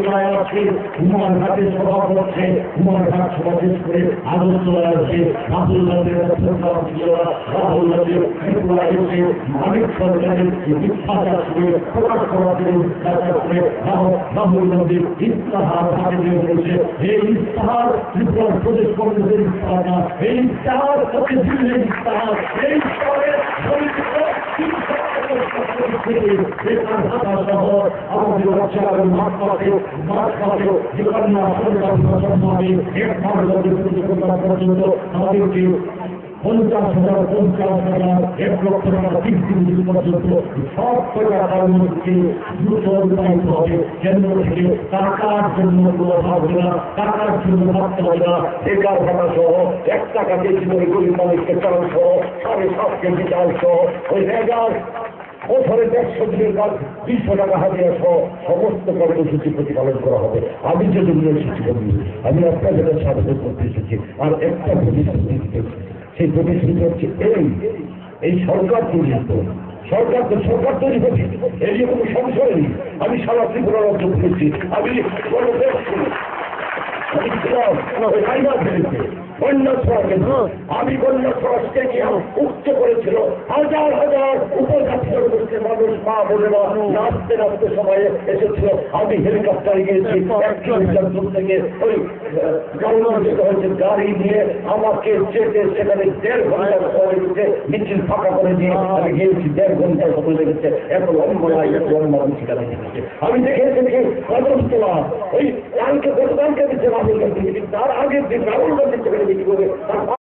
জেলায় আছে, কুমারঘাটে সভা করছে, কুমারঘাট সভা শেষ করে আগরতলায় আছে, রাহুল্লাদের রাহুল্লাদের ত্রিপুরা এসে মানিক সরকারের মিথ্যাচার করে প্রকাশ করা করে রাহুল্লাদের ইস্তাহার হাতে নিয়ে বলছে, এই ইস্তাহার ত্রিপুরার প্রদেশ কংগ্রেসের ইস্তাহার না, এই ইস্তাহার হচ্ছে দিল্লির ইস্তাহার, এই ইস্তাহারের আমাদের বাচ্চারা মাঠ পাশে যেখানে পর্যন্ত আমাদেরকে 50,000 1 লক্ষ টাকা 30 পর্যন্ত সব টাকার মধ্যে দ্রুত রূপায়িত হবে। কেন্দ্র থেকে টাকার জন্য হবে না, টাকার জন্য ভাবতে হবে না। বেকার ভাতা সহ 1 টাকা বেশি করে গরিব মানুষকে চাল সহ 7.5 কেজি চাল সহ ওই বেকার বছরে 150 দিনের কাজ 200 টাকা হাজিরা সহ সমস্ত কর্মসূচি প্রতিপালন করা হবে। আমি যে জন্য এসেছি আমি আপনাদের সাহায্য করতে এসেছি আর একটা প্রতিশ্রুতি দিতেছি। সেই প্রতিশ্রুতি হচ্ছে এই সরকার তৈরি হতো, সরকার তৈরি হচ্ছে, এই যে কোনো সংশয় নেই। আমি সারা ত্রিপুরা রাজ্য ঘুরেছি, আমি আমি বন্যা সরাসকে গিয়ে উঠতে করেছিল হাজার হাজার উপজাতীয় মানুষ মা বলে নাচতে নাচতে সবাই এসেছিল। আমি হেলিকপ্টারে গিয়েছি 1 কিলোমিটার দূর থেকে ওই হয়েছে গাড়ি নিয়ে আমাকে যেতে সেখানে 1.5 ঘন্টা সময় দিতে মিছিল ফাঁকা করে দিয়ে আমি গিয়েছি 1.5 ঘন্টার সময় লেগেছে। এত লম্বা মানুষ সেখানে গেছে। আমি দেখেছি কদমতলা ওই কালকে গতকালকে দিচ্ছে রাহুল গান্ধী, তার আগের দিন রাহুল গান্ধী সেখানে মিটিং করে